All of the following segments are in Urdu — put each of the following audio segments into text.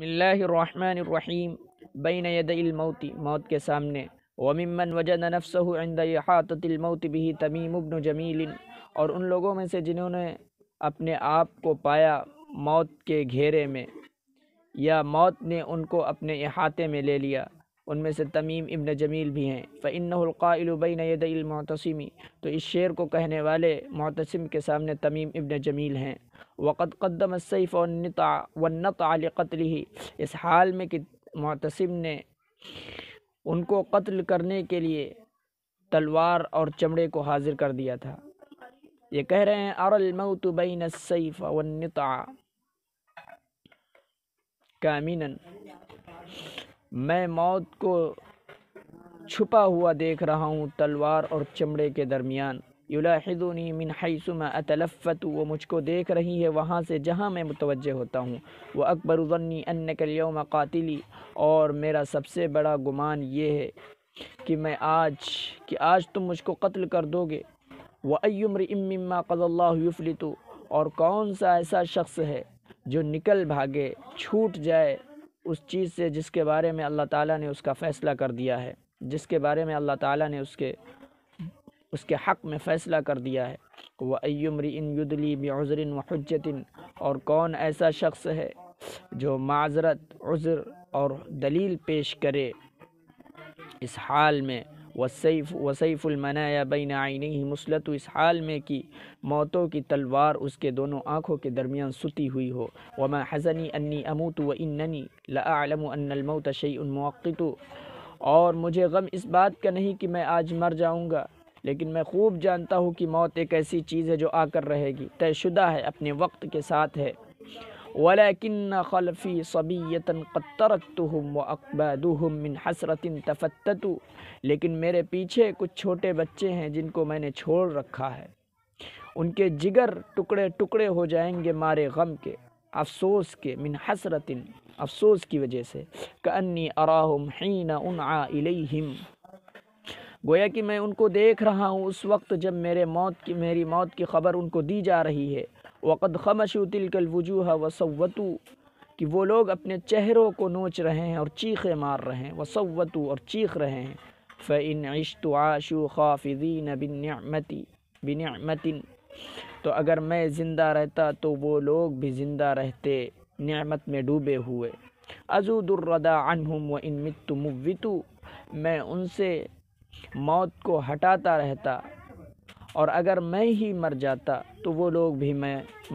بسم اللہ الرحمن الرحیم بین یدی الموت، موت کے سامنے. وممن وجد نفسه عند احاطۃ الموت به تمیم بن جمیل، اور ان لوگوں میں سے جنہوں نے اپنے آپ کو پایا موت کے گھیرے میں یا موت نے ان کو اپنے احاطے میں لے لیا، ان میں سے تمیم ابن جمیل بھی ہیں. فإنه القائل بین یدی المعتصم، تو اس شعر کو کہنے والے معتصم کے سامنے تمیم ابن جمیل ہیں. وقد قدم السیف والنطع لقتله، اس حال میں کہ معتصم نے ان کو قتل کرنے کے لیے تلوار اور چمڑے کو حاضر کر دیا تھا. یہ کہہ رہے ہیں اری الموت بین السیف والنطع کامنا، میں موت کو چھپا ہوا دیکھ رہا ہوں تلوار اور چمڑے کے درمیان. یلاحظنی من حیث ما اتلفت، وہ مجھ کو دیکھ رہی ہے وہاں سے جہاں میں متوجہ ہوتا ہوں. واکبر ظنی انک اليوم قاتلی، اور میرا سب سے بڑا گمان یہ ہے کہ آج تم مجھ کو قتل کر دو گے. وای امرئ مما قضى اللہ یفلت، اور کون سا ایسا شخص ہے جو نکل بھاگے، چھوٹ جائے اس چیز سے جس کے بارے میں اللہ تعالیٰ نے اس کا فیصلہ کر دیا ہے، جس کے بارے میں اللہ تعالیٰ نے اس کے حق میں فیصلہ کر دیا ہے. وَأَيُّ امْرِئٍ يُدْلِي بِعُذْرٍ وَحُجَّةٍ، اور کون ایسا شخص ہے جو معذرت، عذر اور دلیل پیش کرے اس حال میں. وَسَيْفُ الْمَنَايَا بَيْنَ عَيْنَيْهِ مُسْلَةٌ، اس حال میں کہ موتوں کی تلوار اس کے دونوں آنکھوں کے درمیان ستی ہوئی ہو. وَمَا حَزَنِي أَنِّي أَمُوتُ وَإِنَّنِي لَأَعْلَمُ أَنَّ الْمَوْتَ شَيْءٌ مُؤَقَّتٌ، اور مجھے غم اس بات کا نہیں کہ میں آج مر جاؤں گا، لیکن میں خوب جانتا ہوں کہ موت ایک ایسی چیز ہے جو آ کر رہے گی، طے شدہ ہے، اپنے وقت کے ساتھ ہے. وَلَكِنَّ خَلْفِي صَبِيَّةً قَدْ تَرَكْتُهُمْ وَأَقْبَادُهُمْ مِنْ حَسْرَةٍ تَفَتَّتُ، لیکن میرے پیچھے کچھ چھوٹے بچے ہیں جن کو میں نے چھوڑ رکھا ہے، ان کے جگر ٹکڑے ٹکڑے ہو جائیں گے مارے غم کے، افسوس کے. من حسرت، افسوس کی وجہ سے. کأنی اراہم حین انعا الیہم، گویا کہ میں ان کو دیکھ رہا ہوں اس وقت جب میری موت کی خبر ان کو دی جا رہی ہے. وقد خمشوا تلک الوجوہ وصوتوا، کہ وہ لوگ اپنے چہروں کو نوچ رہے ہیں اور چیخیں مار رہے ہیں. وصوتوا، اور چیخ رہے ہیں. فإن عشت عاشوا خافضین بنعمت، تو اگر میں زندہ رہتا تو وہ لوگ بھی زندہ رہتے نعمت میں ڈوبے ہوئے. ازود الردى عنہم وإن مت موت، میں ان سے موت کو ہٹاتا رہتا، اور اگر میں ہی مر جاتا تو وہ لوگ بھی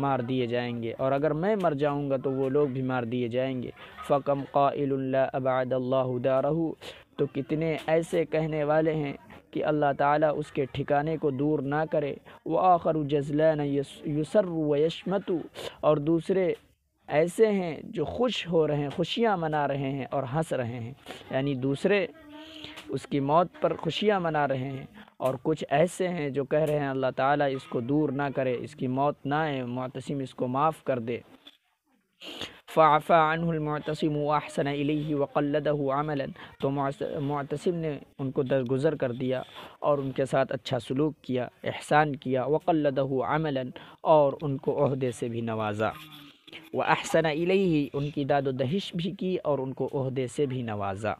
مار دیے جائیں گے، اور اگر میں مر جاؤں گا تو وہ لوگ بھی مار دیے جائیں گے. فکم قائل لا ابعد اللہ دارہ، تو کتنے ایسے کہنے والے ہیں کہ اللہ تعالیٰ اس کے ٹھکانے کو دور نہ کرے. وآخر جزلان یسر ویشمت، اور دوسرے ایسے ہیں جو خوش ہو رہے ہیں، خوشیاں منا رہے ہیں اور ہنس رہے ہیں، یعنی دوسرے اس کی موت پر خوشیاں منا رہے ہیں، اور کچھ ایسے ہیں جو کہہ رہے ہیں اللہ تعالیٰ اس کو دور نہ کرے، اس کی موت نہ آئے، معتصم اس کو معاف کر دے. فعفا عنہ المعتصم واحسن الیہ وقلدہ عملا، تو معتصم نے ان کو درگزر کر دیا اور ان کے ساتھ اچھا سلوک کیا، احسان کیا. وقلدہ عملا، اور ان کو عہدے سے بھی نوازا. واحسن الیہ، ان کی داد و دہش بھی کی اور ان کو عہدے سے بھی نوازا.